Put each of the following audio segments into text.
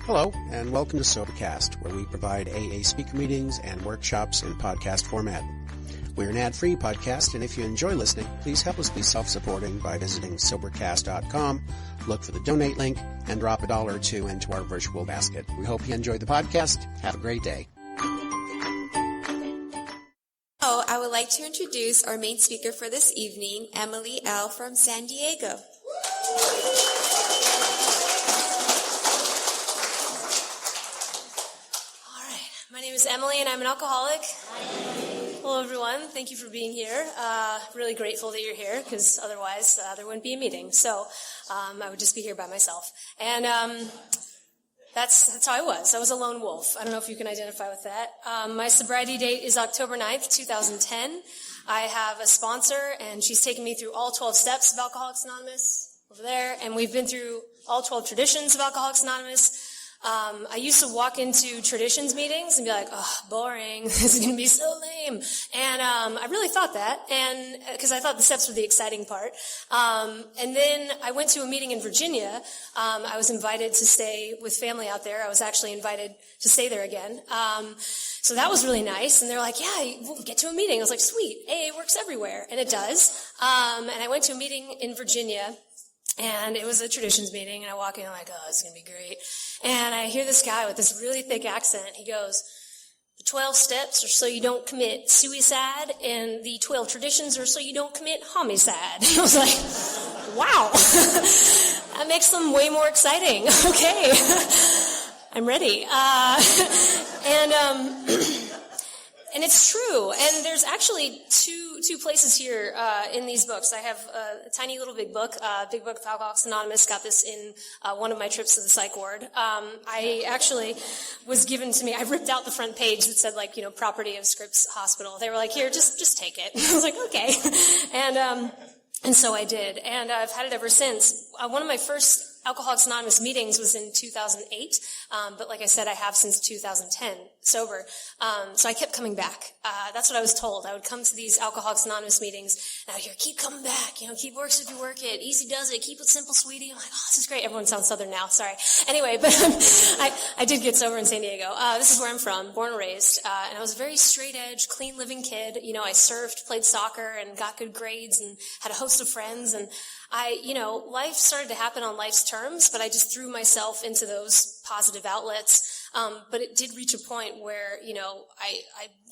Hello, and welcome to Sobercast, where we provide AA speaker meetings and workshops in podcast format. We're an ad-free podcast, and if you enjoy listening, please help us be self-supporting by visiting Sobercast.com, look for the donate link, and drop $1 or $2 into our virtual basket. We hope you enjoy the podcast. Have a great day. Oh, I would like to introduce our main speaker for this evening, Emily L. from San Diego. My name is Emily, and I'm an alcoholic. Hello, everyone. Thank you for being here. Really grateful that you're here, because otherwise there wouldn't be a meeting. So I would just be here by myself. And that's how I was. I was a lone wolf. I don't know if you can identify with that. My sobriety date is October 9th, 2010. I have a sponsor, and she's taken me through all 12 steps of Alcoholics Anonymous over there. And we've been through all 12 traditions of Alcoholics Anonymous. I used to walk into traditions meetings and be like, oh, boring. This is going to be so lame. And I really thought that, and because I thought the steps were the exciting part. And then I went to a meeting in Virginia. I was invited to stay with family out there. I was actually invited to stay there again. So that was really nice. And they're like, yeah, we'll get to a meeting. I was like, sweet, AA works everywhere. And it does. And I went to a meeting in Virginia. And it was a traditions meeting, and I walk in, and I'm like, oh, this is going to be great. And I hear this guy with this really thick accent. He goes, the 12 steps are so you don't commit suicide, and the 12 traditions are so you don't commit homicide. I was like, wow, that makes them way more exciting. Okay, I'm ready. And it's true. And there's actually two places here in these books. I have a tiny little big book of Alcoholics Anonymous. Got this in one of my trips to the psych ward. I actually was given to me. I ripped out the front page that said, like, property of Scripps Hospital. They were like, here, just take it. I was like, okay. And so I did. And I've had it ever since. One of my first Alcoholics Anonymous meetings was in 2008, but like I said, I have since 2010, sober. So I kept coming back. That's what I was told. I would come to these Alcoholics Anonymous meetings, and I would hear, keep coming back, keep works if you work it, easy does it, keep it simple, sweetie. I'm like, oh, this is great. Everyone sounds Southern now, sorry. Anyway, but I did get sober in San Diego. This is where I'm from, born and raised, and I was a very straight-edge, clean-living kid. I surfed, played soccer, and got good grades, and had a host of friends, and life started to happen on life's terms, but I just threw myself into those positive outlets. But it did reach a point where, I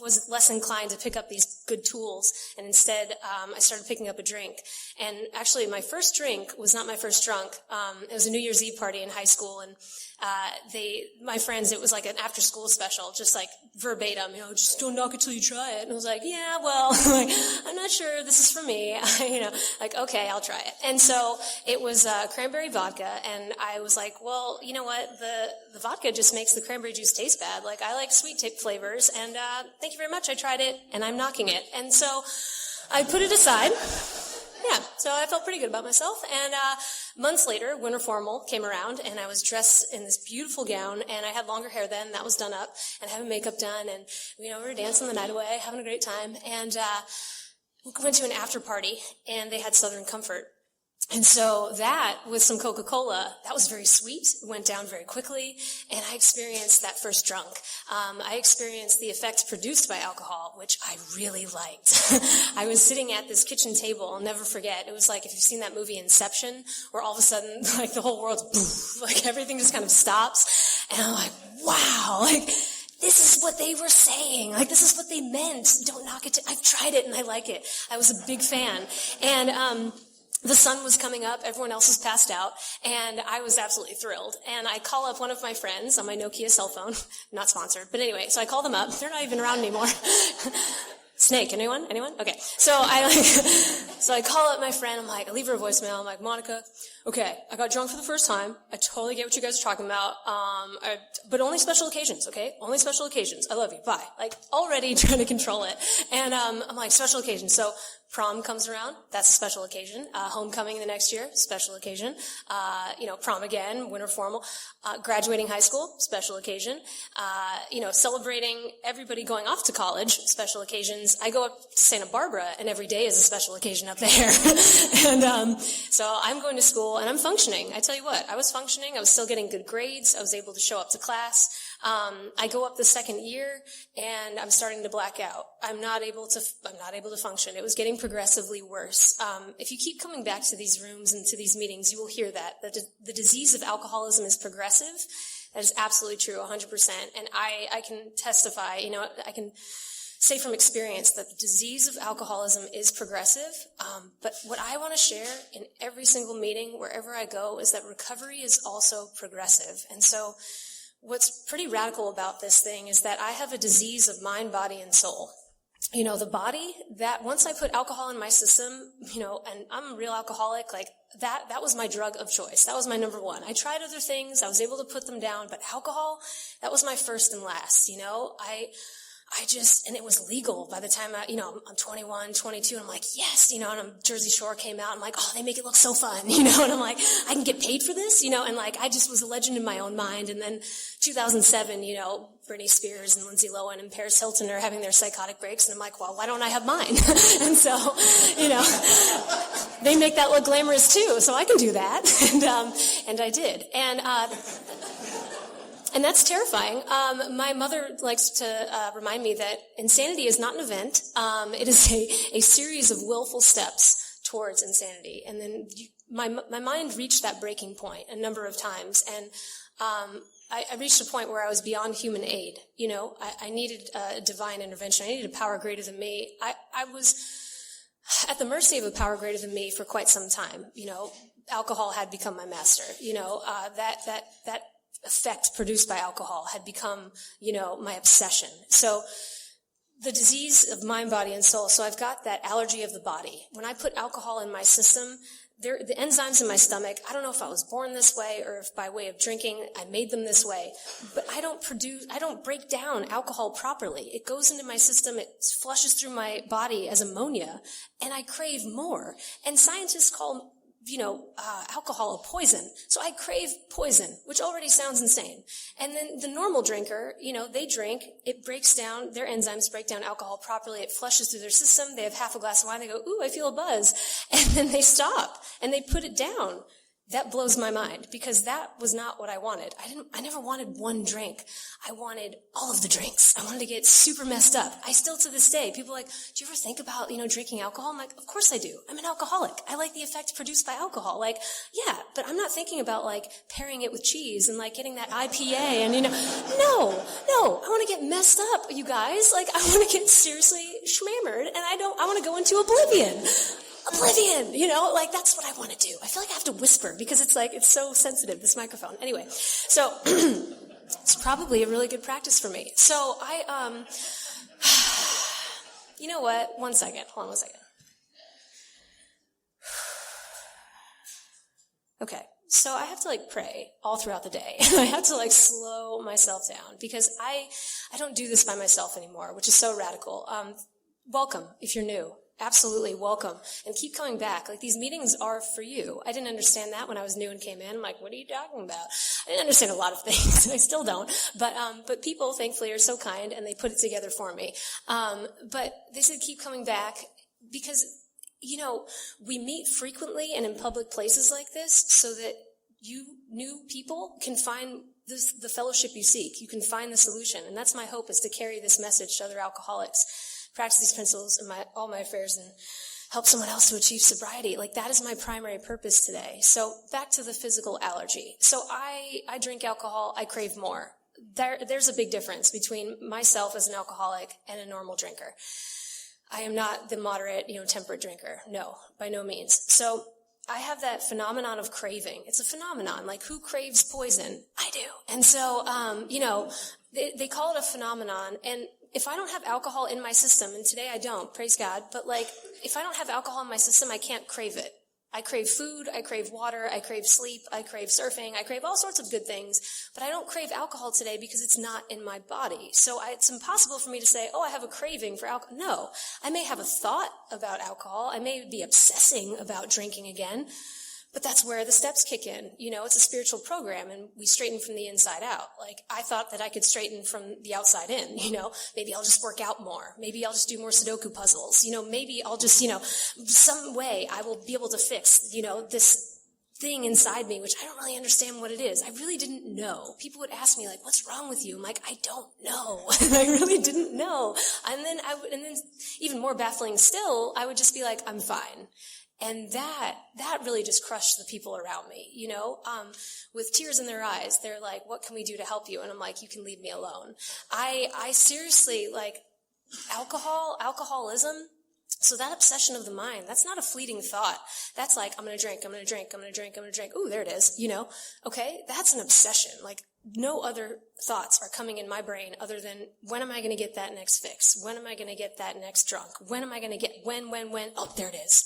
was less inclined to pick up these good tools, and instead, I started picking up a drink. And actually, my first drink was not my first drunk. It was a New Year's Eve party in high school, and my friends, it was like an after-school special, just like verbatim, just don't knock it till you try it. And I was like, yeah, well, I'm not sure this is for me. Okay, I'll try it. And so it was cranberry vodka, and I was like, well, you know what? The vodka just makes the cranberry juice taste bad. Like, I like sweet tip flavors, and thank you very much. I tried it, and I'm knocking it. And so I put it aside. Yeah, so I felt pretty good about myself. And months later, winter formal came around, and I was dressed in this beautiful gown, and I had longer hair then. That was done up, and having makeup done, and we were dancing the night away, having a great time. And we went to an after party, and they had Southern Comfort. And so that, with some Coca-Cola, that was very sweet. It went down very quickly, and I experienced that first drunk. I experienced the effects produced by alcohol, which I really liked. I was sitting at this kitchen table, I'll never forget. It was like if you've seen that movie Inception, where all of a sudden, like, the whole world's poof, like everything just kind of stops. And I'm like, wow, like, this is what they were saying. Like, this is what they meant. Don't knock it. I've tried it, and I like it. I was a big fan. And, the sun was coming up, everyone else was passed out, and I was absolutely thrilled. And I call up one of my friends on my Nokia cell phone, not sponsored, but anyway, so I call them up. They're not even around anymore. Snake, anyone? Okay. So I call up my friend, I leave her a voicemail, I'm like, Monica, okay, I got drunk for the first time. I totally get what you guys are talking about. But only special occasions, okay? Only special occasions. I love you. Bye. Like, already trying to control it. And, I'm like, special occasions. So Prom comes around, that's a special occasion. Homecoming the next year, special occasion. Prom again, winter formal. Graduating high school, special occasion. Celebrating everybody going off to college, special occasions. I go up to Santa Barbara, and every day is a special occasion up there. And so I'm going to school, and I'm functioning. I tell you what, I was functioning. I was still getting good grades. I was able to show up to class. I go up the second year, and I'm starting to black out. I'm not able to function. It was getting progressively worse. If you keep coming back to these rooms and to these meetings, you will hear that the disease of alcoholism is progressive. That is absolutely true, 100%. And I can testify, I can say from experience that the disease of alcoholism is progressive. But what I want to share in every single meeting, wherever I go, is that recovery is also progressive. And so what's pretty radical about this thing is that I have a disease of mind, body, and soul. The body, that once I put alcohol in my system, and I'm a real alcoholic, like that was my drug of choice. That was my number one. I tried other things. I was able to put them down, but alcohol, that was my first and last, and it was legal by the time I'm 21, 22, and I'm like, yes, and Jersey Shore came out. I'm like, oh, they make it look so fun, and I'm like, I can get paid for this, and like, I just was a legend in my own mind. And then 2007, Britney Spears and Lindsay Lohan and Paris Hilton are having their psychotic breaks, and I'm like, well, why don't I have mine? And so, they make that look glamorous too, so I can do that. And I did. And that's terrifying. My mother likes to remind me that insanity is not an event. It is a series of willful steps towards insanity. And then my mind reached that breaking point a number of times. And I reached a point where I was beyond human aid. I needed a divine intervention. I needed a power greater than me. I was at the mercy of a power greater than me for quite some time. Alcohol had become my master. That effect produced by alcohol had become, my obsession. So the disease of mind, body, and soul. So I've got that allergy of the body. When I put alcohol in my system, the enzymes in my stomach, I don't know if I was born this way or if by way of drinking I made them this way, but I don't break down alcohol properly. It goes into my system, it flushes through my body as ammonia, and I crave more. And scientists call alcohol a poison. So I crave poison, which already sounds insane. And then the normal drinker, they drink, it breaks down, their enzymes break down alcohol properly, it flushes through their system, they have half a glass of wine, they go, ooh, I feel a buzz. And then they stop, and they put it down. That blows my mind, because that was not what I wanted. I never wanted one drink. I wanted all of the drinks. I wanted to get super messed up. I still to this day, people are like, do you ever think about, drinking alcohol? I'm like, of course I do. I'm an alcoholic. I like the effect produced by alcohol. Like, yeah, but I'm not thinking about pairing it with cheese and getting that IPA and, no, I want to get messed up, you guys. I want to get seriously schmammered, and I want to go into oblivion, that's what I want to do. I feel like I have to whisper because it's so sensitive, this microphone. Anyway, so it's probably a really good practice for me. So you know what? Hold on one second. Okay. So I have to pray all throughout the day. I have to slow myself down because I don't do this by myself anymore, which is so radical. Welcome if you're new. Absolutely welcome, and keep coming back. These meetings are for you. I didn't understand that when I was new and came in. I'm like, what are you talking about? I didn't understand a lot of things. I still don't. But people, thankfully, are so kind, and they put it together for me. But they said keep coming back because, we meet frequently and in public places like this so that you new people can find the fellowship you seek. You can find the solution, and that's my hope, is to carry this message to other alcoholics. Practice these principles in all my affairs and help someone else to achieve sobriety. That is my primary purpose today. So back to the physical allergy. So I drink alcohol, I crave more. There's a big difference between myself as an alcoholic and a normal drinker. I am not the moderate, temperate drinker. No, by no means. So I have that phenomenon of craving. It's a phenomenon. Who craves poison? I do. And so, they call it a phenomenon. And if I don't have alcohol in my system, and today I don't, praise God, but if I don't have alcohol in my system, I can't crave it. I crave food, I crave water, I crave sleep, I crave surfing, I crave all sorts of good things, but I don't crave alcohol today because it's not in my body. So it's impossible for me to say, oh, I have a craving for alcohol. No, I may have a thought about alcohol. I may be obsessing about drinking again, but that's where the steps kick in. It's a spiritual program, and we straighten from the inside out. Like, I thought that I could straighten from the outside in, Maybe I'll just work out more. Maybe I'll just do more Sudoku puzzles. Maybe I'll just, some way I will be able to fix, this thing inside me, which I don't really understand what it is. I really didn't know. People would ask me, like, what's wrong with you? I'm like, I don't know. I really didn't know. And then even more baffling still, I would just be like, I'm fine. And that really just crushed the people around me, with tears in their eyes. They're like, what can we do to help you? And I'm like, you can leave me alone. I seriously, like, alcoholism. So that obsession of the mind, that's not a fleeting thought. That's like, I'm going to drink. Ooh, there it is, Okay, that's an obsession. Like, no other thoughts are coming in my brain other than, when am I going to get that next fix? When am I going to get that next drunk? When am I going to get, when? Oh, there it is.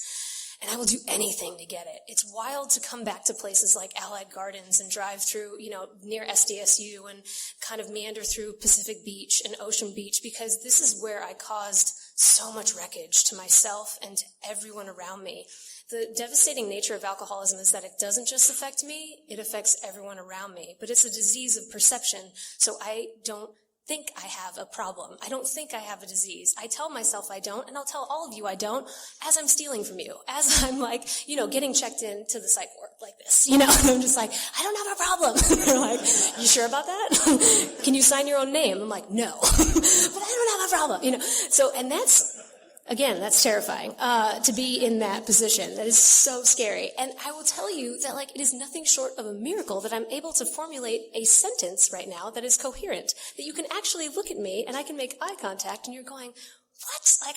And I will do anything to get it. It's wild to come back to places like Allied Gardens and drive through, near SDSU and kind of meander through Pacific Beach and Ocean Beach, because this is where I caused so much wreckage to myself and to everyone around me. The devastating nature of alcoholism is that it doesn't just affect me, it affects everyone around me. But it's a disease of perception, so I don't think I have a problem. I don't think I have a disease. I tell myself I don't, and I'll tell all of you I don't, as I'm stealing from you, as I'm like, getting checked into the psych ward like this, and I'm just like, I don't have a problem. They're like, you sure about that? Can you sign your own name? I'm like, no, but I don't have a problem, So, and that's terrifying, to be in that position. That is so scary. And I will tell you that, like, it is nothing short of a miracle that I'm able to formulate a sentence right now that is coherent, that you can actually look at me and I can make eye contact and you're going, what? Like,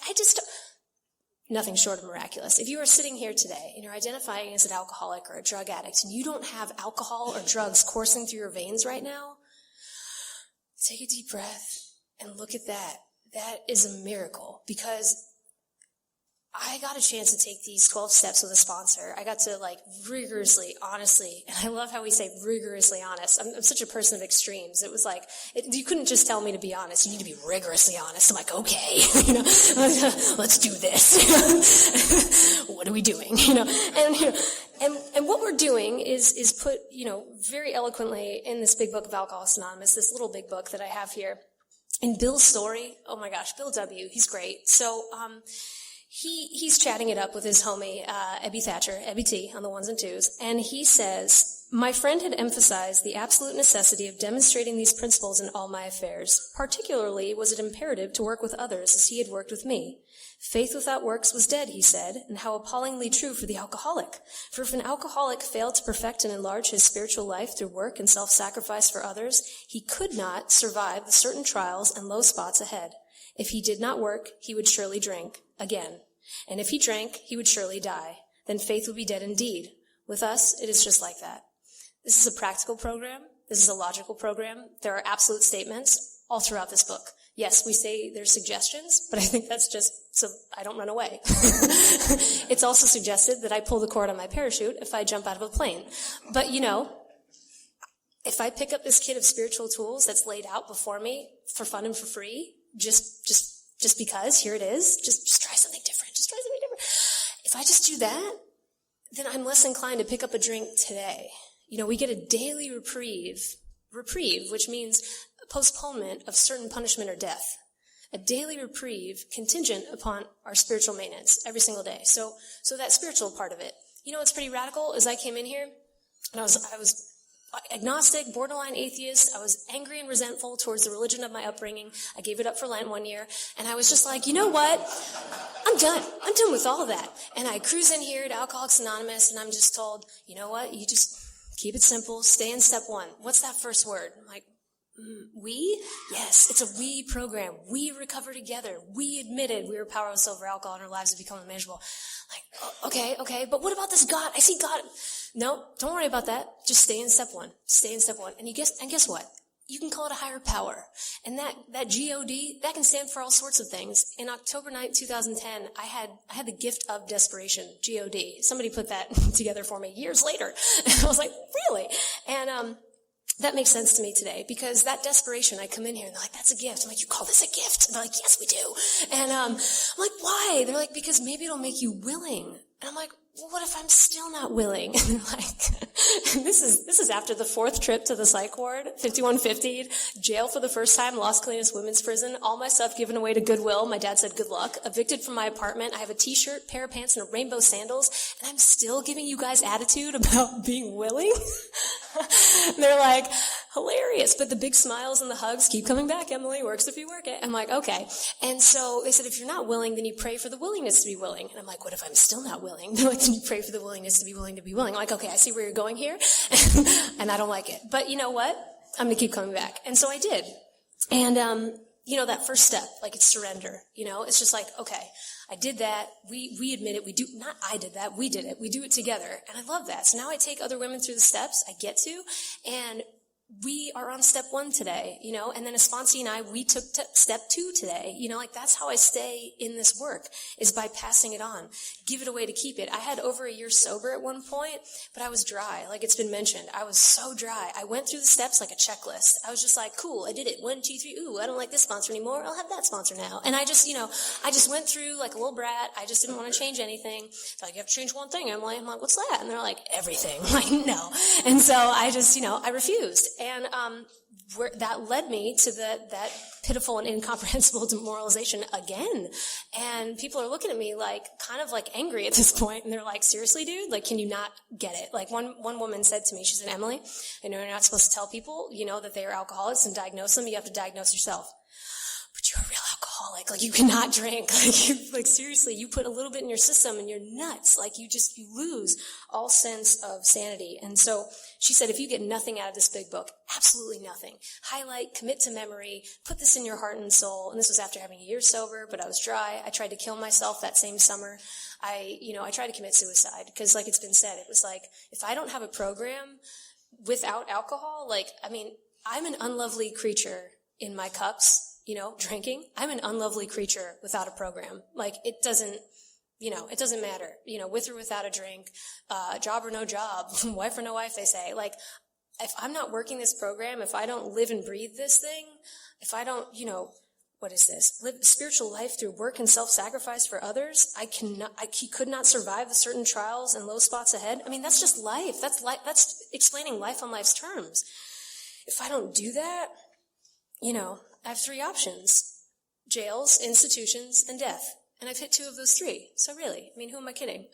nothing short of miraculous. If you are sitting here today and you're identifying as an alcoholic or a drug addict and you don't have alcohol or drugs coursing through your veins right now, take a deep breath and look at that. That is a miracle, because I got a chance to take these 12 steps with a sponsor. I got to, like, rigorously, honestly, and I love how we say rigorously honest. I'm such a person of extremes. It was like, you couldn't just tell me to be honest. You need to be rigorously honest. I'm like, okay, let's do this. What are we doing? And what we're doing is put, very eloquently in this big book of Alcoholics Anonymous, this little big book that I have here. In Bill's story, oh my gosh, Bill W., he's great. So, He's chatting it up with his homie, Ebby T, on the ones and twos, and he says, my friend had emphasized the absolute necessity of demonstrating these principles in all my affairs. Particularly was it imperative to work with others as he had worked with me. Faith without works was dead, he said, and how appallingly true for the alcoholic. For if an alcoholic failed to perfect and enlarge his spiritual life through work and self-sacrifice for others, he could not survive the certain trials and low spots ahead. If he did not work, he would surely drink again. And if he drank, he would surely die. Then faith would be dead indeed. With us, it is just like that. This is a practical program. This is a logical program. There are absolute statements all throughout this book. Yes, we say there's suggestions, but I think that's just so I don't run away. It's also suggested that I pull the cord on my parachute if I jump out of a plane. But, if I pick up this kit of spiritual tools that's laid out before me for fun and for free, just because, here it is, just try something different, If I just do that, then I'm less inclined to pick up a drink today. We get a daily reprieve, which means postponement of certain punishment or death. A daily reprieve contingent upon our spiritual maintenance every single day. So that spiritual part of it. What's pretty radical is I came in here and I was agnostic, borderline atheist. I was angry and resentful towards the religion of my upbringing. I gave it up for Lent one year, and I was just like, you know what? I'm done. I'm done with all of that. And I cruise in here to Alcoholics Anonymous, and I'm just told, you know what? You just keep it simple. Stay in step one. What's that first word? I'm like, we? Yes, it's a we program. We recover together. We admitted we were powerless over alcohol and our lives had become unmanageable. Like, okay, but what about this God? I see God. No, don't worry about that. Just stay in step one. Stay in step one. And guess what? you can call it a higher power. And that G-O-D, that can stand for all sorts of things. In October 9th, 2010, I had the gift of desperation, G-O-D. Somebody put that together for me years later. And I was like, really? And that makes sense to me today, because that desperation, I come in here and they're like, that's a gift. I'm like, you call this a gift? And they're like, yes, we do. And I'm like, why? They're like, because maybe it'll make you willing. And I'm like, well, what if I'm still not willing? And they're like, and this is after the 4th trip to the psych ward, 5150, jail for the first time, Los Colinas Women's Prison, all my stuff given away to Goodwill. My dad said, good luck. Evicted from my apartment. I have a t-shirt, pair of pants, and a rainbow sandals, and I'm still giving you guys attitude about being willing? They're like, hilarious. But the big smiles and the hugs keep coming back. Emily, works if you work it. I'm like, okay. And so they said, if you're not willing, then you pray for the willingness to be willing. And I'm like, what if I'm still not willing? They're like, then you pray for the willingness to be willing to be willing. I'm like, okay, I see where you're going here. And I don't like it. But you know what? I'm going to keep coming back. And so I did. And, that first step, like, it's surrender. It's just like, okay, I did that. We admit it. We do, not I did that. We did it. We do it together. And I love that. So now I take other women through the steps I get to, and we are on step 1 today, and then Esponsi and I, we took step 2 today. That's how I stay in this work, is by passing it on. Give it away to keep it. I had over a year sober at one point, but I was dry, like it's been mentioned. I was so dry. I went through the steps like a checklist. I was just like, cool, I did it. 1, 2, 3. Ooh, I don't like this sponsor anymore. I'll have that sponsor now. And I just, I just went through like a little brat. I just didn't want to change anything. They're like, you have to change one thing. I'm like, what's that? And they're like, everything. I'm like, no. And so I just, I refused. And that led me to that pitiful and incomprehensible demoralization again. And people are looking at me like, kind of like angry at this point. And they're like, seriously, dude? Like, can you not get it? Like, one woman said to me, she said, Emily, I know you're not supposed to tell people, that they are alcoholics and diagnose them. You have to diagnose yourself. But you're a real alcoholic. Like, you cannot drink. Like, seriously, you put a little bit in your system and you're nuts. Like, you lose all sense of sanity. And so she said, if you get nothing out of this big book, absolutely nothing, highlight, commit to memory, put this in your heart and soul. And this was after having a year sober, but I was dry. I tried to kill myself that same summer. I tried to commit suicide, because like it's been said, it was like, if I don't have a program without alcohol, I'm an unlovely creature in my cups. Drinking. I'm an unlovely creature without a program. Like, it doesn't matter, with or without a drink, job or no job, wife or no wife, they say. Like, if I'm not working this program, if I don't live and breathe this thing, if I don't, what is this? Live spiritual life through work and self-sacrifice for others, I could not survive the certain trials and low spots ahead. That's just life. That's explaining life on life's terms. If I don't do that, I have 3 options: jails, institutions, and death. And I've hit 2 of those 3. So really, who am I kidding?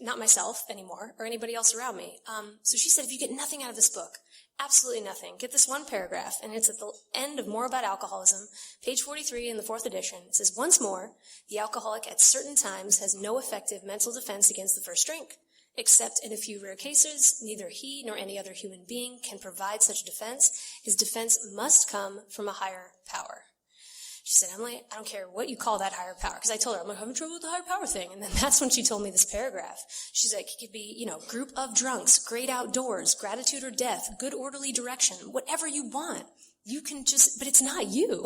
Not myself anymore, or anybody else around me. So she said, if you get nothing out of this book, absolutely nothing, get this one paragraph, and it's at the end of More About Alcoholism, page 43 in the 4th edition. It says, once more, the alcoholic at certain times has no effective mental defense against the first drink. Except in a few rare cases, neither he nor any other human being can provide such defense. His defense must come from a higher power. She said, Emily, I don't care what you call that higher power. Because I told her, I'm having trouble with the higher power thing. And then that's when she told me this paragraph. She's like, it could be, group of drunks, great outdoors, gratitude or death, good orderly direction, whatever you want. You can but it's not you.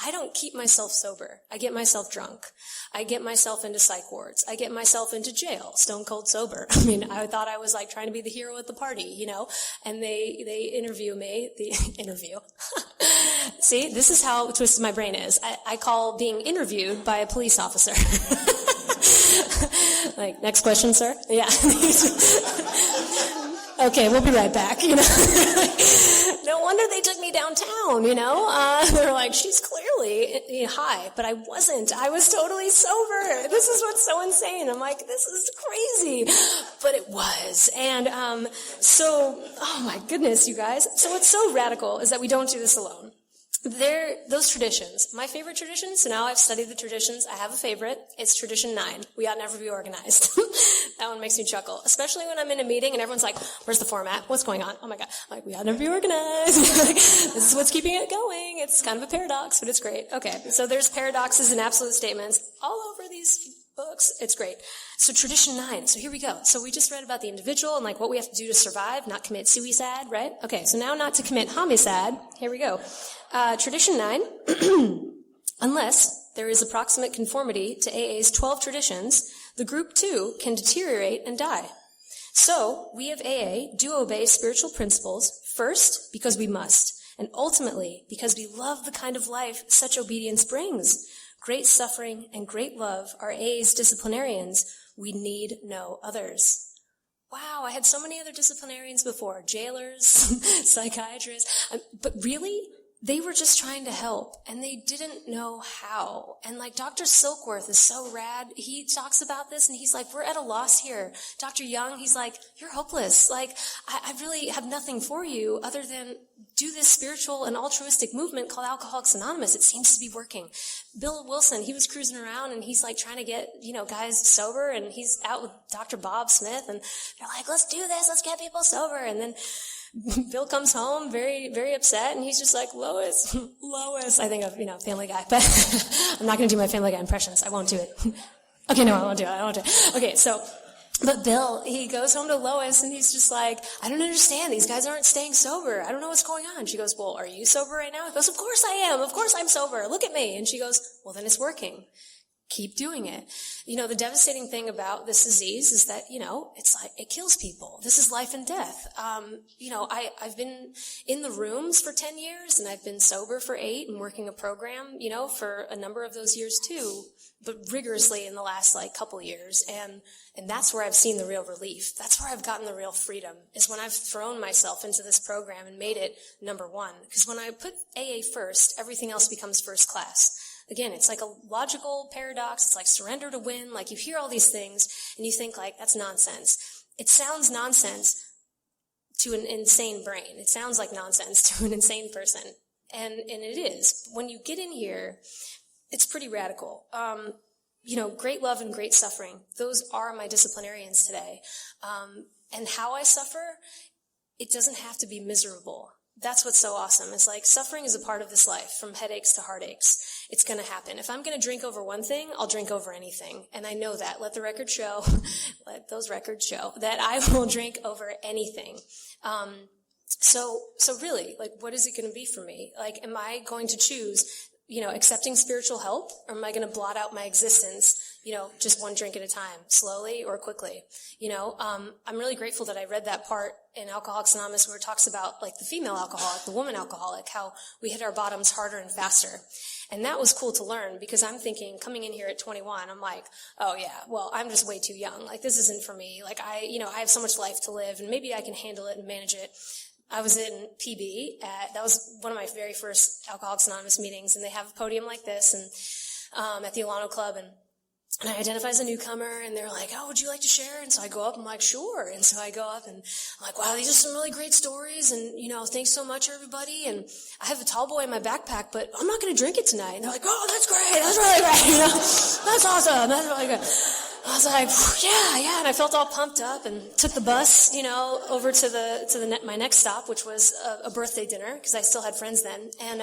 I don't keep myself sober. I get myself drunk. I get myself into psych wards. I get myself into jail, stone cold sober. I thought I was like trying to be the hero at the party, and they interview me, interview. See, this is how twisted my brain is. I call being interviewed by a police officer. Like, next question, sir? Yeah. Okay, we'll be right back, No wonder they took me downtown, They were like, she's clearly high, but I wasn't. I was totally sober. This is what's so insane. I'm like, this is crazy. But it was. And oh my goodness, you guys. So what's so radical is that we don't do this alone. Those traditions, my favorite traditions, so now I've studied the traditions, I have a favorite, it's tradition 9, we ought never be organized. That one makes me chuckle, especially when I'm in a meeting and everyone's like, where's the format, what's going on, oh my god, I'm like, we ought never be organized. This is what's keeping it going, it's kind of a paradox, but it's great. Okay, so there's paradoxes and absolute statements all over these books. It's great. So tradition 9. So here we go. So we just read about the individual and like what we have to do to survive, not commit suicide, right? Okay, so now not to commit homicide. Here we go. Tradition 9. Unless there is approximate conformity to AA's 12 traditions, the group too can deteriorate and die. So we of AA do obey spiritual principles, first because we must, and ultimately because we love the kind of life such obedience brings. Great suffering and great love are AA's disciplinarians. We need no others. Wow, I had so many other disciplinarians before. Jailers, psychiatrists. But really, they were just trying to help, and they didn't know how. And like Dr. Silkworth is so rad. He talks about this, and he's like, we're at a loss here. Dr. Young, he's like, you're hopeless. Like, I really have nothing for you other than do this spiritual and altruistic movement called Alcoholics Anonymous. It seems to be working. Bill Wilson, he was cruising around, and he's like trying to get, guys sober, and he's out with Dr. Bob Smith, and they're like, let's do this. Let's get people sober. And then Bill comes home very, very upset, and he's just like, Lois, I think of, Family Guy, but I'm not going to do my Family Guy impressions. I won't do it. Okay, no, I won't do it. Okay, but Bill, he goes home to Lois, and he's just like, I don't understand. These guys aren't staying sober. I don't know what's going on. She goes, well, are you sober right now? He goes, of course I am. Of course I'm sober. Look at me. And she goes, well, then it's working. Keep doing it. The devastating thing about this disease is that, it's like, it kills people. This is life and death. I've been in the rooms for 10 years, and I've been sober for 8 and working a program, for a number of those years too, but rigorously in the last couple years. And that's where I've seen the real relief. That's where I've gotten the real freedom, is when I've thrown myself into this program and made it number 1. Because when I put AA first, everything else becomes first class. Again, it's like a logical paradox. It's like surrender to win. Like, you hear all these things and you think that's nonsense. It sounds nonsense to an insane brain. It sounds like nonsense to an insane person. And it is. When you get in here, it's pretty radical. Great love and great suffering. Those are my disciplinarians today. And how I suffer, it doesn't have to be miserable. That's what's so awesome. It's like suffering is a part of this life, from headaches to heartaches. It's going to happen. If I'm going to drink over one thing, I'll drink over anything. And I know that. Let those records show that I will drink over anything. So really, what is it going to be for me? Am I going to choose, accepting spiritual help, or am I going to blot out my existence, just one drink at a time, slowly or quickly? I'm really grateful that I read that part in Alcoholics Anonymous where it talks about the female alcoholic, the woman alcoholic, how we hit our bottoms harder and faster. And that was cool to learn, because I'm thinking, coming in here at 21, I'm like, oh yeah, well, I'm just way too young. This isn't for me. I have so much life to live, and maybe I can handle it and manage it. I was in PB that was one of my very first Alcoholics Anonymous meetings, and they have a podium like this, and at the Alano Club, and I identify as a newcomer, and they're like, oh, would you like to share? And so I go up, I'm like, sure. And so I go up, and I'm like, wow, these are some really great stories, and, thanks so much, everybody. And I have a tall boy in my backpack, but I'm not going to drink it tonight. And they're like, oh, that's great. That's really great. That's awesome. That's really good. I was like, yeah, and I felt all pumped up, and took the bus, over to my next stop, which was a birthday dinner, because I still had friends then, and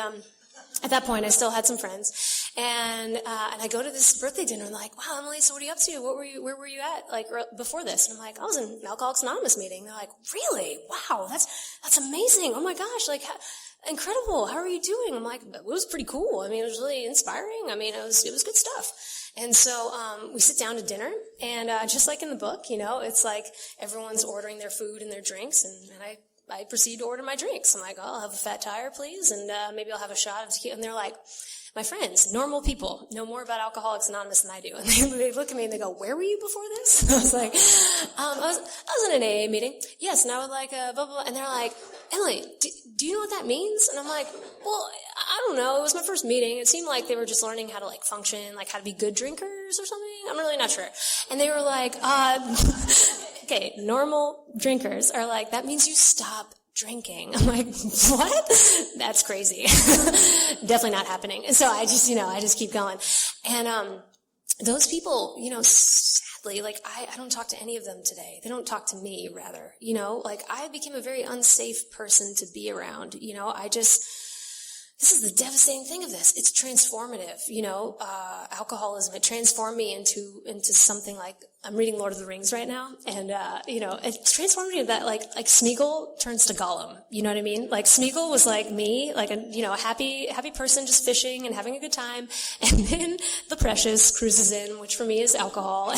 at that point I still had some friends, and I go to this birthday dinner, and they're like, wow, Emily, so what are you up to? Where were you at, before this? And I'm like, I was in an Alcoholics Anonymous meeting. They're like, really? Wow, that's amazing. Oh my gosh, incredible. How are you doing? I'm like, it was pretty cool. I mean, it was really inspiring. I mean, it was good stuff. And so we sit down to dinner, and just like in the book, it's like everyone's ordering their food and their drinks, and I proceed to order my drinks. I'm like, oh, I'll have a fat tire, please, and maybe I'll have a shot of tequila. And they're like, my friends, normal people, know more about Alcoholics Anonymous than I do. And they look at me and they go, where were you before this? And I was like, I was in an AA meeting. Yes, and I would blah, blah, blah. And they're like, Emily, do you know what that means? And I'm like, well, I don't know. It was my first meeting. It seemed like they were just learning how to function, how to be good drinkers or something. I'm really not sure. And they were like, okay, normal drinkers are like, that means you stop drinking. I'm like, what? That's crazy. Definitely not happening. And so I just keep going. And those people, sadly, I don't talk to any of them today. They don't talk to me, rather. I became a very unsafe person to be around. this is the devastating thing of this. It's transformative, alcoholism. It transformed me into something like, I'm reading Lord of the Rings right now, and, it's transformative that like Smeagol turns to Gollum. You know what I mean? Like Smeagol was like me, like a happy person just fishing and having a good time. And then the Precious cruises in, which for me is alcohol.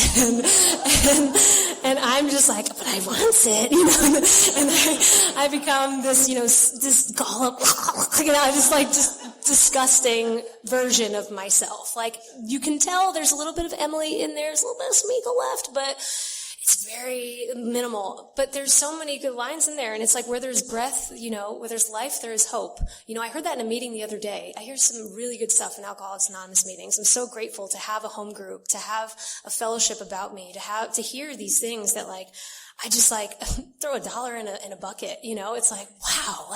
And I'm just like, but I want it, and I become this, this Gollum, just disgusting version of myself. Like, you can tell there's a little bit of Emily in there, there's a little bit of Smeagol left, but it's very minimal. But there's so many good lines in there, and it's like, where there's breath, where there's life, there is hope. I heard that in a meeting the other day. I hear some really good stuff in Alcoholics Anonymous meetings. I'm so grateful to have a home group, to have a fellowship about me, to hear these things that I just throw $1 in a bucket, it's like, wow,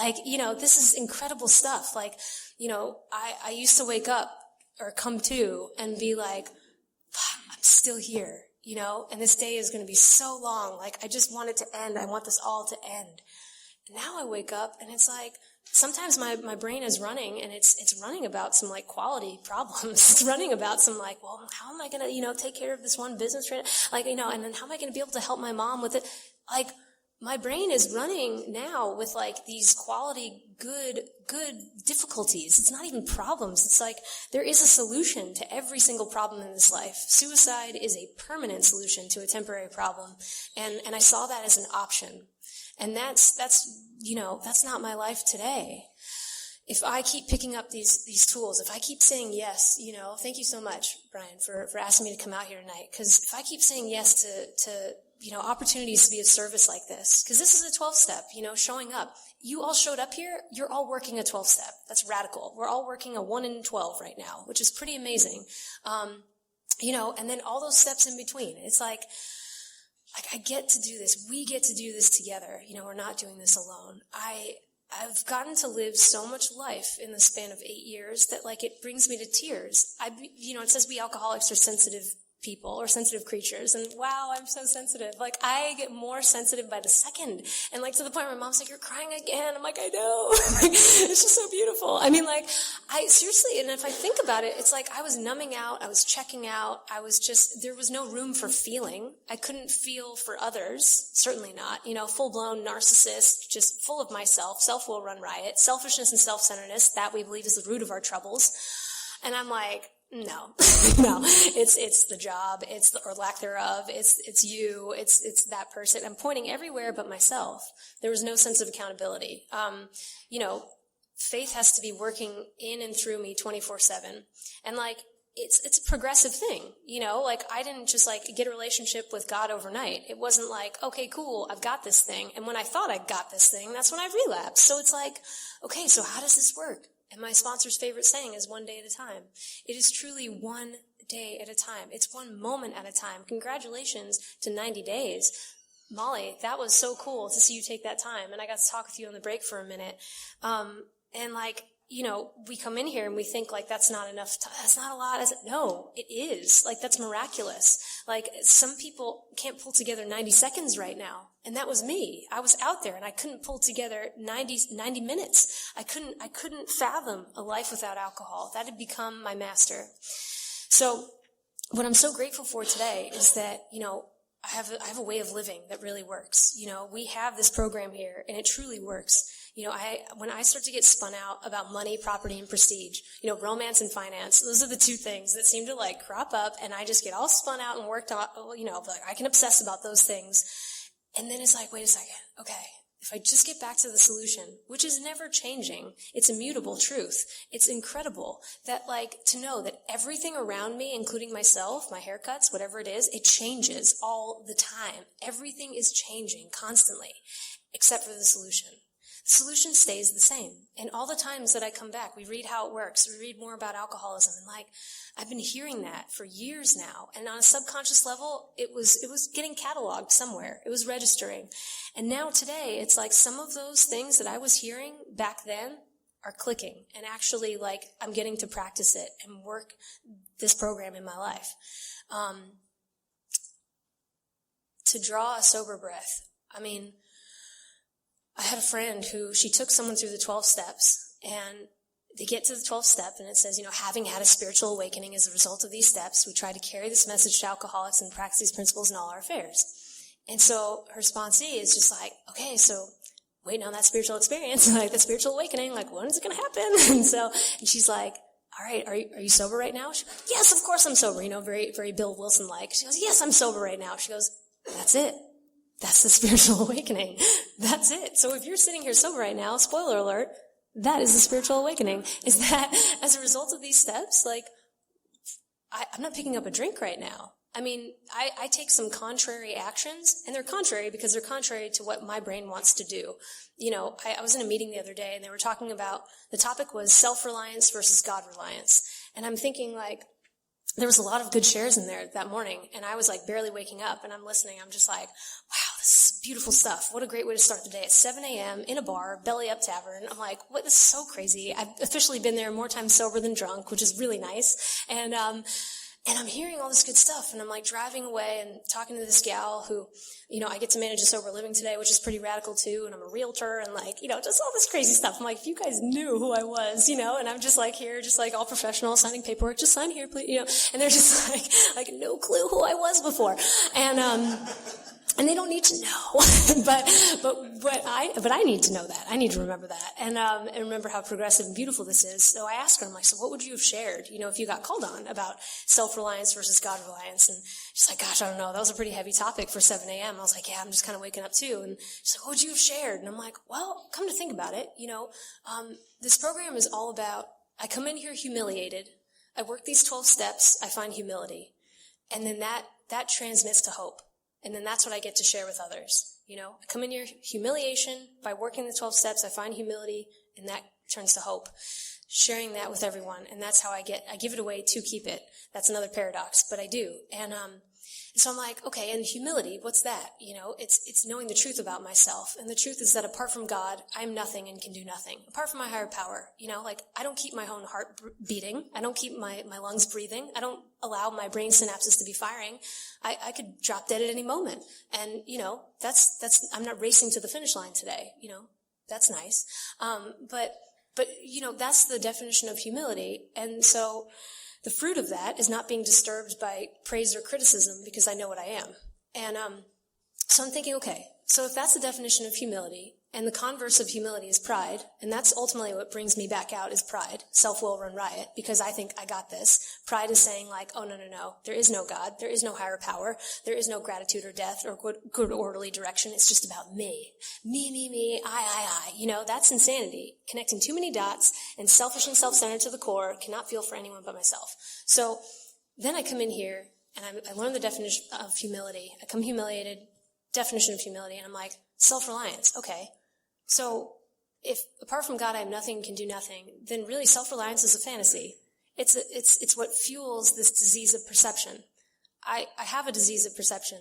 this is incredible stuff. I used to wake up or come to and be like, I'm still here, and this day is going to be so long. I just want it to end. I want this all to end. And now I wake up and it's like, sometimes my brain is running, and it's running about some quality problems. It's running about some well, how am I going to, take care of this one business right now? And then how am I going to be able to help my mom with it? My brain is running now with these quality, good difficulties. It's not even problems. It's there is a solution to every single problem in this life. Suicide is a permanent solution to a temporary problem. And I saw that as an option. And that's not my life today. If I keep picking up these tools, if I keep saying yes, thank you so much, Brian, for asking me to come out here tonight. Because if I keep saying yes to opportunities to be of service like this, because this is a 12-step, showing up. You all showed up here, you're all working a 12-step. That's radical. We're all working a 1 in 12 right now, which is pretty amazing. And then all those steps in between. It's I get to do this. We get to do this together. We're not doing this alone. I've gotten to live so much life in the span of 8 years that it brings me to tears. It says we alcoholics are sensitive people or sensitive creatures, and wow, I'm so sensitive. I get more sensitive by the second, and to the point where my mom's like, you're crying again. I'm like, I know. It's just so beautiful. I seriously, and if I think about it, it's I was numbing out, I was checking out, there was no room for feeling. I couldn't feel for others, certainly not, full-blown narcissist, just full of myself, self will run riot, selfishness and self-centeredness, that we believe is the root of our troubles. And I'm like, no, it's the job, or lack thereof, it's you, it's that person. I'm pointing everywhere but myself. There was no sense of accountability. Faith has to be working in and through me 24/7. And it's a progressive thing, I didn't just get a relationship with God overnight. It wasn't okay, cool, I've got this thing. And when I thought I got this thing, that's when I relapsed. So it's okay, so how does this work? And my sponsor's favorite saying is 1 day at a time. It is truly 1 day at a time. It's 1 moment at a time. Congratulations to 90 days. Molly, that was so cool to see you take that time. And I got to talk with you on the break for a minute. We come in here and we think that's not enough time. That's not a lot. No, it is. That's miraculous. Some people can't pull together 90 seconds right now. And that was me. I was out there and I couldn't pull together 90 minutes. I couldn't fathom a life without alcohol. That had become my master. So what I'm so grateful for today is that, I have a way of living that really works. We have this program here and it truly works. When I start to get spun out about money, property, and prestige, romance and finance, those are the two things that seem to crop up, and I just get all spun out and worked on, I can obsess about those things. And then it's wait a second, okay, if I just get back to the solution, which is never changing, it's immutable truth. It's incredible that to know that everything around me, including myself, my haircuts, whatever it is, it changes all the time. Everything is changing constantly, except for the solution. The solution stays the same. And all the times that I come back, we read how it works. We read more about alcoholism. And I've been hearing that for years now. And on a subconscious level, it was getting cataloged somewhere. It was registering. And now today, it's some of those things that I was hearing back then are clicking. And actually, I'm getting to practice it and work this program in my life. To draw a sober breath. I had a friend who, she took someone through the 12 steps, and they get to the 12th step, and it says, having had a spiritual awakening as a result of these steps, we try to carry this message to alcoholics and practice these principles in all our affairs. And so her sponsee is just like, okay, so waiting on that spiritual experience, like the spiritual awakening, like when is it going to happen? And she's like, all right, are you sober right now? She goes, yes, of course I'm sober. Very, very Bill Wilson-like. She goes, yes, I'm sober right now. She goes, that's it. That's the spiritual awakening. That's it. So if you're sitting here sober right now, spoiler alert, that is the spiritual awakening. Is that as a result of these steps, like, I'm not picking up a drink right now. I mean, I take some contrary actions, and they're contrary because they're contrary to what my brain wants to do. I was in a meeting the other day, and they were talking about, the topic was self-reliance versus God-reliance. And I'm thinking, like, there was a lot of good shares in there that morning, and I was, like, barely waking up, and I'm listening. I'm just like, wow, this is beautiful stuff. What a great way to start the day at 7 a.m. in a bar, Belly Up Tavern. I'm like, what? This is so crazy. I've officially been there more times sober than drunk, which is really nice. And I'm hearing all this good stuff, and I'm like driving away and talking to this gal who, I get to manage a sober living today, which is pretty radical too, and I'm a realtor, and like, just all this crazy stuff. I'm like, if you guys knew who I was, and I'm just like here, just like all professional, signing paperwork, just sign here, please, and they're just like no clue who I was before. And they don't need to know, but I need to know that. I need to remember that, and remember how progressive and beautiful this is. So I asked her, I'm like, so what would you have shared, if you got called on about self-reliance versus God-reliance? And she's like, gosh, I don't know. That was a pretty heavy topic for 7 a.m. I was like, yeah, I'm just kind of waking up too. And she's like, what would you have shared? And I'm like, well, come to think about it, this program is all about, I come in here humiliated. I work these 12 steps. I find humility, and then that transmits to hope. And then that's what I get to share with others. I come in here, humiliation. By working the 12 steps, I find humility, and that turns to hope. Sharing that with everyone, and that's how I give it away to keep it. That's another paradox, but I do. And so I'm like, okay, and humility, what's that? It's knowing the truth about myself. And the truth is that apart from God, I'm nothing and can do nothing. Apart from my higher power, I don't keep my own heart beating. I don't keep my lungs breathing. I don't allow my brain synapses to be firing. I could drop dead at any moment. And, that's, I'm not racing to the finish line today. That's nice. But, that's the definition of humility. And so the fruit of that is not being disturbed by praise or criticism because I know what I am. And so I'm thinking, okay, so if that's the definition of humility, and the converse of humility is pride, and that's ultimately what brings me back out is pride. Self-will run riot, because I think I got this. Pride is saying like, oh, no, there is no God, there is no higher power, there is no gratitude or death or good orderly direction. It's just about me, I. That's insanity. Connecting too many dots and selfish and self-centered to the core, cannot feel for anyone but myself. So then I come in here and I learn the definition of humility. I come humiliated, definition of humility, and I'm like, self-reliance, okay. So if apart from God I am nothing, can do nothing, then really self-reliance is a fantasy. It's what fuels this disease of perception. I have a disease of perception.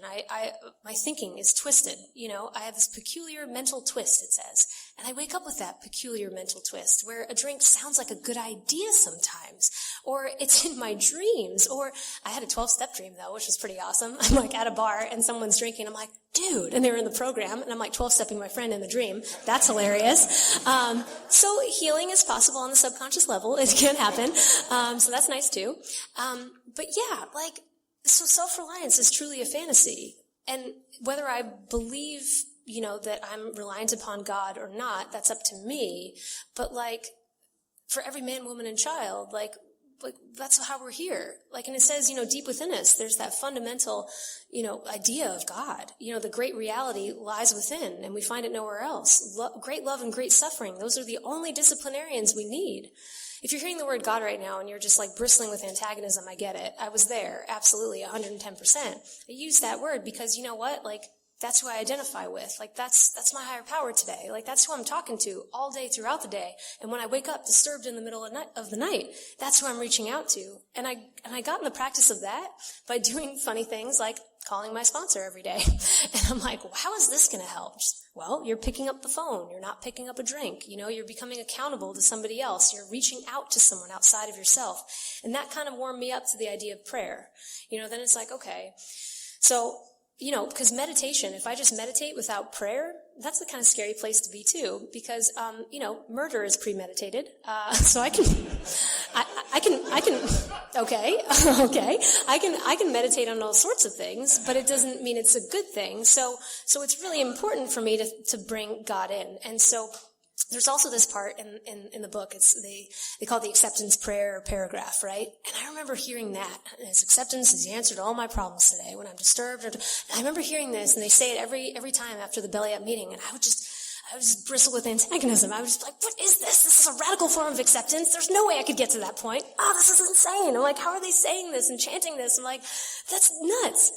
My thinking is twisted. I have this peculiar mental twist, it says. And I wake up with that peculiar mental twist where a drink sounds like a good idea sometimes, or it's in my dreams, or I had a 12-step dream though, which was pretty awesome. I'm like at a bar and someone's drinking. I'm like, dude, and they were in the program and I'm like 12-stepping my friend in the dream. That's hilarious. So healing is possible on the subconscious level. It can happen. So that's nice too. But yeah, so self-reliance is truly a fantasy. And whether I believe, that I'm reliant upon God or not, that's up to me. But for every man, woman, and child, that's how we're here. And it says, deep within us, there's that fundamental, idea of God. The great reality lies within, and we find it nowhere else. Great love and great suffering, those are the only disciplinarians we need. If you're hearing the word God right now and you're just bristling with antagonism, I get it. I was there, absolutely, 110%. I use that word because you know what? That's who I identify with. That's my higher power today. That's who I'm talking to all day throughout the day. And when I wake up disturbed in the middle of the night, that's who I'm reaching out to. And I got in the practice of that by doing funny things like calling my sponsor every day. And I'm like, well, how is this going to help? Well, you're picking up the phone. You're not picking up a drink. You're becoming accountable to somebody else. You're reaching out to someone outside of yourself. And that kind of warmed me up to the idea of prayer. Then it's like, okay, so, because meditation, if I just meditate without prayer, that's the kind of scary place to be too, because, murder is premeditated. So I can meditate on all sorts of things, but it doesn't mean it's a good thing. So it's really important for me to bring God in. And so there's also this part in the book. They call it the acceptance prayer or paragraph, right? And I remember hearing that. His acceptance is the answer to all my problems today when I'm disturbed. I remember hearing this, and they say it every time after the belly up meeting, and I would just bristle with antagonism. I was just like, what is this? This is a radical form of acceptance. There's no way I could get to that point. This is insane. I'm like, how are they saying this and chanting this? I'm like, that's nuts.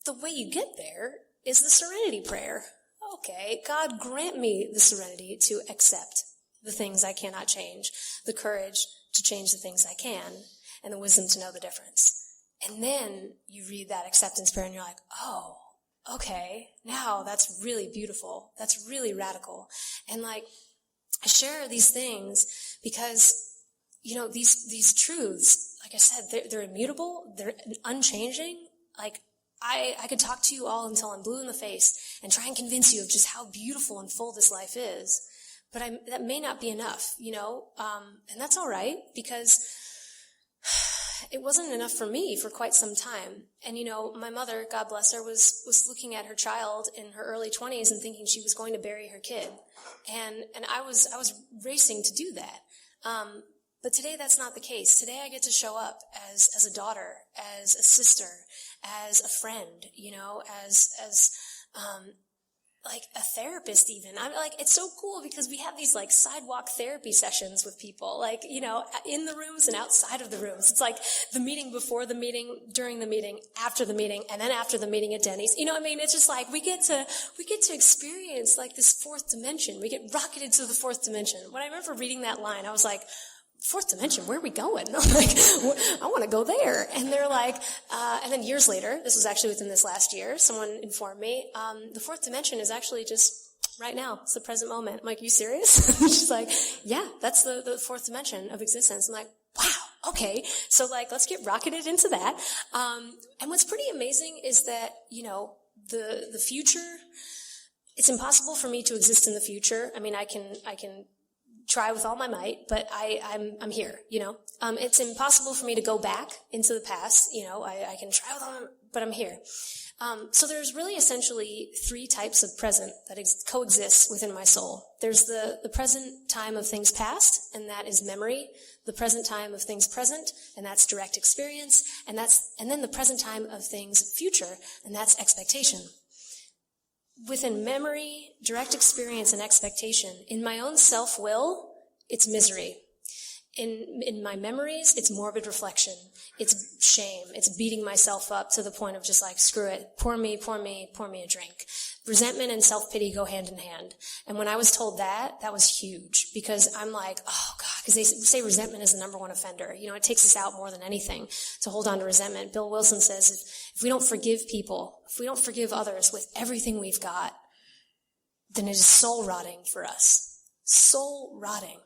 The way you get there is the Serenity prayer. Okay, God, grant me the serenity to accept the things I cannot change, the courage to change the things I can, and the wisdom to know the difference. And then you read that acceptance prayer and you're like, oh, okay, now that's really beautiful. That's really radical. And like, I share these things because, these truths, like I said, they're immutable, they're unchanging. Like, I could talk to you all until I'm blue in the face and try and convince you of just how beautiful and full this life is. But that may not be enough, and that's all right, because it wasn't enough for me for quite some time. And, my mother, God bless her, was looking at her child in her early 20s and thinking she was going to bury her kid. And I was racing to do that. But today that's not the case. Today I get to show up as a daughter, as a sister, as a friend, as like a therapist even. I'm like, it's so cool because we have these like sidewalk therapy sessions with people, like, in the rooms and outside of the rooms. It's like the meeting before the meeting, during the meeting, after the meeting, and then after the meeting at Denny's. It's just like we get to experience like this fourth dimension. We get rocketed to the fourth dimension. When I remember reading that line, I was like, fourth dimension, where are we going? I'm like, I want to go there. And they're like, and then years later, this was actually within this last year, someone informed me, the fourth dimension is actually just right now. It's the present moment. I'm like, you serious? She's like, yeah, that's the fourth dimension of existence. I'm like, wow, okay. So like, let's get rocketed into that. And what's pretty amazing is that, the future, it's impossible for me to exist in the future. I mean, I can try with all my might, but I'm here, It's impossible for me to go back into the past, I can try with all my, but I'm here. So there's really essentially three types of present that coexist within my soul. There's the present time of things past, and that is memory. The present time of things present, and that's direct experience. And then the present time of things future, and that's expectation. Within memory, direct experience, and expectation, in my own self-will, it's misery. In my memories, it's morbid reflection. It's shame. It's beating myself up to the point of just like, screw it. Pour me a drink. Resentment and self-pity go hand in hand. And when I was told that was huge because I'm like, oh God, because they say resentment is the number one offender. It takes us out more than anything to hold on to resentment. Bill Wilson says, if we don't forgive people, if we don't forgive others with everything we've got, then it is soul rotting for us. Soul rotting.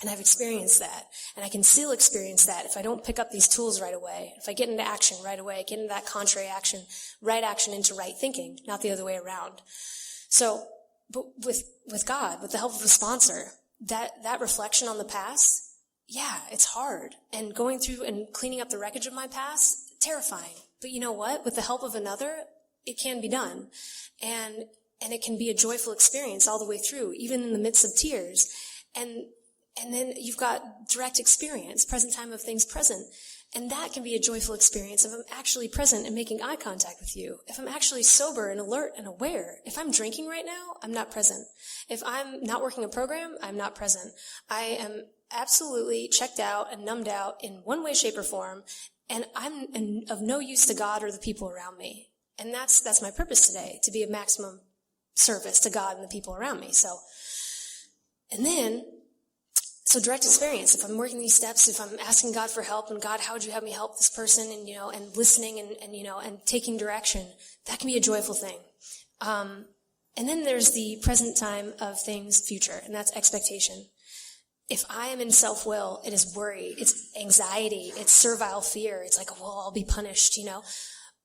And I've experienced that. And I can still experience that if I don't pick up these tools right away. If I get into action right away, get into that contrary action, right action into right thinking, not the other way around. So, but with God, with the help of a sponsor, that reflection on the past, yeah, it's hard. And going through and cleaning up the wreckage of my past, terrifying. But you know what? With the help of another, it can be done. And it can be a joyful experience all the way through, even in the midst of tears. And then you've got direct experience, present time of things present. And that can be a joyful experience if I'm actually present and making eye contact with you. If I'm actually sober and alert and aware. If I'm drinking right now, I'm not present. If I'm not working a program, I'm not present. I am absolutely checked out and numbed out in one way, shape, or form. And I'm of no use to God or the people around me. And that's my purpose today, to be of maximum service to God and the people around me. So direct experience, if I'm working these steps, if I'm asking God for help, and God, how would you have me help this person, and listening and taking direction, that can be a joyful thing. And then there's the present time of things future, and that's expectation. If I am in self-will, it is worry, it's anxiety, it's servile fear, it's like, well, I'll be punished,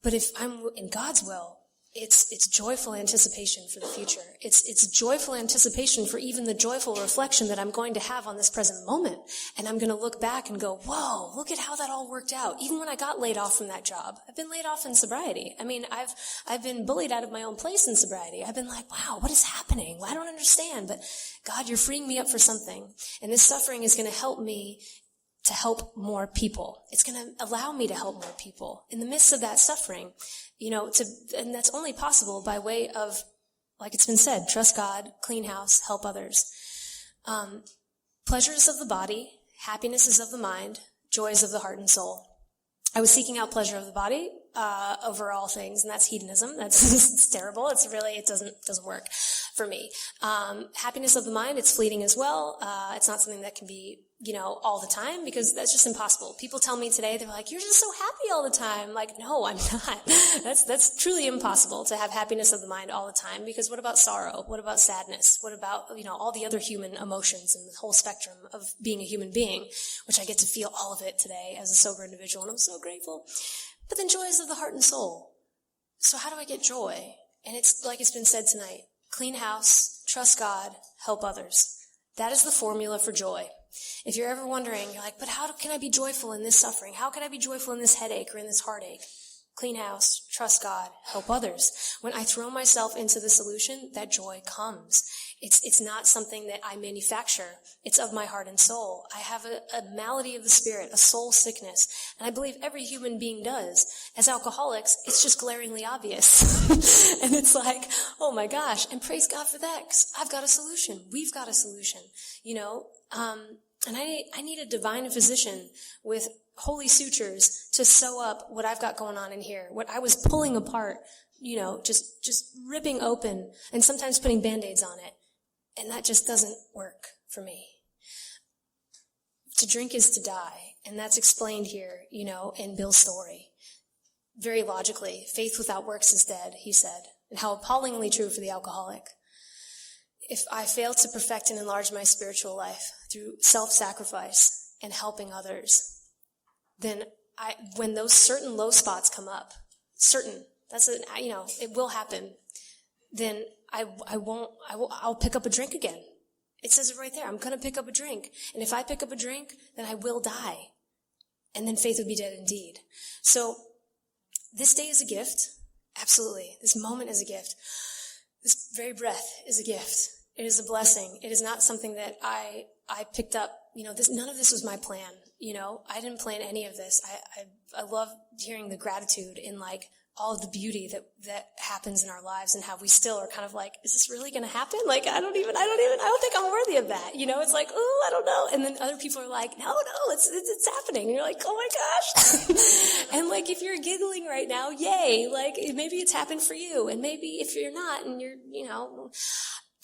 But if I'm in God's will, It's joyful anticipation for the future. It's joyful anticipation for even the joyful reflection that I'm going to have on this present moment. And I'm going to look back and go, whoa, look at how that all worked out. Even when I got laid off from that job, I've been laid off in sobriety. I mean, I've been bullied out of my own place in sobriety. I've been like, wow, what is happening? Well, I don't understand, but God, you're freeing me up for something. And this suffering is going to help me to help more people. It's going to allow me to help more people in the midst of that suffering, and that's only possible by way of, like it's been said, trust God, clean house, help others. Pleasures of the body, happinesses of the mind, joys of the heart and soul. I was seeking out pleasure of the body over all things, and that's hedonism. It's terrible. It doesn't work for me. Happiness of the mind, it's fleeting as well. It's not something that can be, all the time, because that's just impossible. People tell me today, they're like, you're just so happy all the time. I'm like, no, I'm not. That's truly impossible to have happiness of the mind all the time, because what about sorrow? What about sadness? What about, all the other human emotions and the whole spectrum of being a human being, which I get to feel all of it today as a sober individual, and I'm so grateful. But then joys of the heart and soul. So how do I get joy? And it's like it's been said tonight, clean house, trust God, help others. That is the formula for joy. If you're ever wondering, you're like, but how can I be joyful in this suffering? How can I be joyful in this headache or in this heartache? Clean house, trust God, help others. When I throw myself into the solution, that joy comes. It's not something that I manufacture. It's of my heart and soul. I have a malady of the spirit, a soul sickness, and I believe every human being does. As alcoholics, it's just glaringly obvious. And it's like, oh my gosh, and praise God for that, because I've got a solution. We've got a solution, and I need a divine physician with holy sutures to sew up what I've got going on in here, what I was pulling apart, just ripping open and sometimes putting Band-Aids on it. And that just doesn't work for me. To drink is to die. And that's explained here, in Bill's story. Very logically, faith without works is dead, he said. And how appallingly true for the alcoholic. If I fail to perfect and enlarge my spiritual life through self-sacrifice and helping others, then when those certain low spots come up, it will happen, then I'll pick up a drink again. It says it right there. I'm going to pick up a drink. And if I pick up a drink, then I will die. And then faith would be dead indeed. So this day is a gift. Absolutely. This moment is a gift. This very breath is a gift. It is a blessing. It is not something that I picked up. None of this was my plan. I didn't plan any of this. I love hearing the gratitude in all of the beauty that happens in our lives, and how we still are kind of like, is this really going to happen? I don't think I'm worthy of that. It's like, oh, I don't know. And then other people are like, no, it's happening. And you're like, oh my gosh. And if you're giggling right now, yay. Maybe it's happened for you. And maybe if you're not, and you're,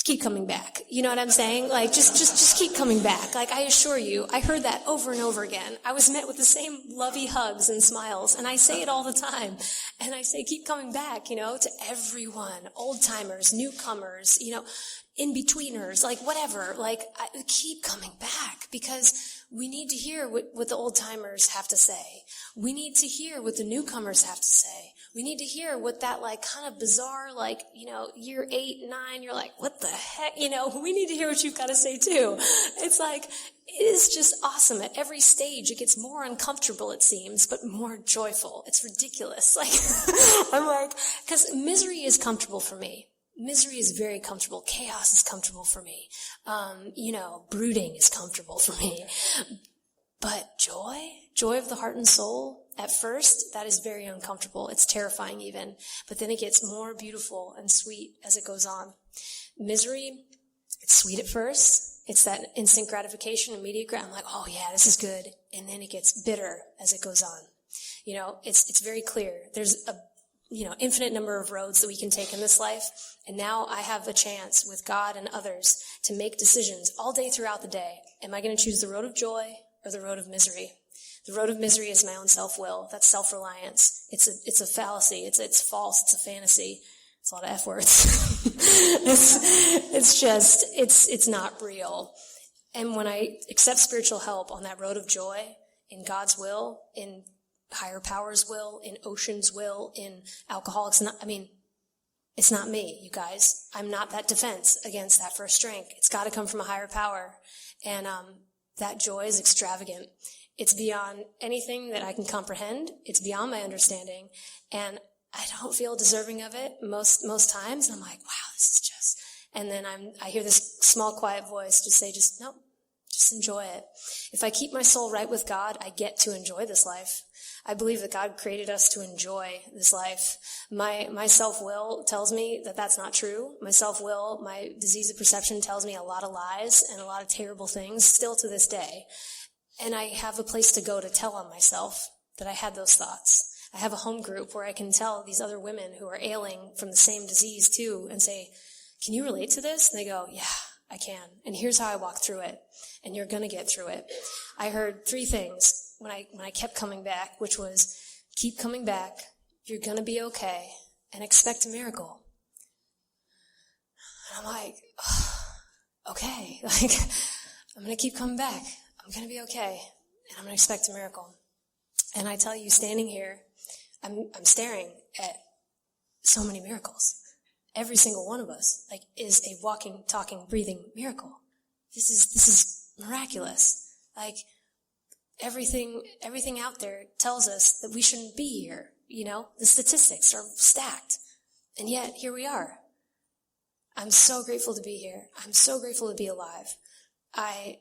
keep coming back. You know what I'm saying? Just keep coming back. I assure you, I heard that over and over again. I was met with the same lovey hugs and smiles, and I say it all the time. And I say, keep coming back, to everyone, old timers, newcomers, in-betweeners, whatever. Keep coming back, because we need to hear what the old timers have to say. We need to hear what the newcomers have to say. We need to hear what that kind of bizarre, year 8, 9, you're like, what the heck? We need to hear what you've got to say too. It's it is just awesome. At every stage, it gets more uncomfortable, it seems, but more joyful. It's ridiculous. I'm because misery is comfortable for me. Misery is very comfortable. Chaos is comfortable for me. Brooding is comfortable for me. But joy of the heart and soul, at first, that is very uncomfortable. It's terrifying even. But then it gets more beautiful and sweet as it goes on. Misery, it's sweet at first. It's that instant gratification, immediate I'm like, oh yeah, this is good. And then it gets bitter as it goes on. It's very clear. There's a infinite number of roads that we can take in this life. And now I have a chance with God and others to make decisions all day throughout the day. Am I going to choose the road of joy or the road of misery? The road of misery is my own self-will. That's self-reliance. It's a fallacy. It's false. It's a fantasy. It's a lot of F words. It's not real. And when I accept spiritual help on that road of joy, in God's will, in higher power's will, in ocean's will, in alcoholics, It's not me, you guys. I'm not that defense against that first drink. It's got to come from a higher power. And that joy is extravagant. It's beyond anything that I can comprehend. It's beyond my understanding. And I don't feel deserving of it most times. And I'm like, wow, this is just... And then I hear this small, quiet voice just say, just enjoy it. If I keep my soul right with God, I get to enjoy this life. I believe that God created us to enjoy this life. My self-will tells me that that's not true. My self-will, my disease of perception tells me a lot of lies and a lot of terrible things still to this day. And I have a place to go to tell on myself that I had those thoughts. I have a home group where I can tell these other women who are ailing from the same disease too and say, can you relate to this? And they go, yeah, I can. And here's how I walk through it. And you're going to get through it. I heard 3 things when I kept coming back, which was keep coming back, you're going to be okay, and expect a miracle. And I'm like, oh, okay, like, I'm going to keep coming back. I'm going to be okay, and I'm going to expect a miracle. And I tell you, standing here, I'm staring at so many miracles. Every single one of us, like, is a walking, talking, breathing miracle. This is miraculous. Like, everything out there tells us that we shouldn't be here. You know, the statistics are stacked. And yet, here we are. I'm so grateful to be here. I'm so grateful to be alive. I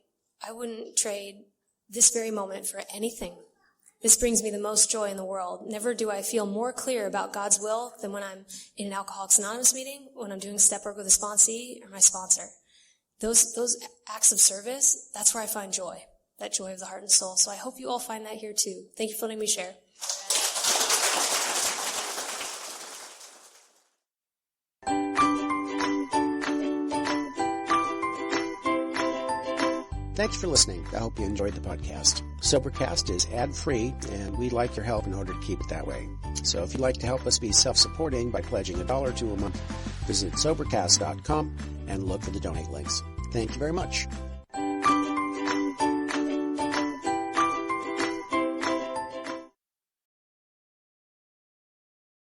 wouldn't trade this very moment for anything. This brings me the most joy in the world. Never do I feel more clear about God's will than when I'm in an Alcoholics Anonymous meeting, when I'm doing step work with a sponsee or my sponsor. Those acts of service, that's where I find joy, that joy of the heart and soul. So I hope you all find that here too. Thank you for letting me share. Thanks for listening. I hope you enjoyed the podcast. Sobercast is ad-free, and we'd like your help in order to keep it that way. So if you'd like to help us be self-supporting by pledging $1 or $2 a month, visit Sobercast.com and look for the donate links. Thank you very much.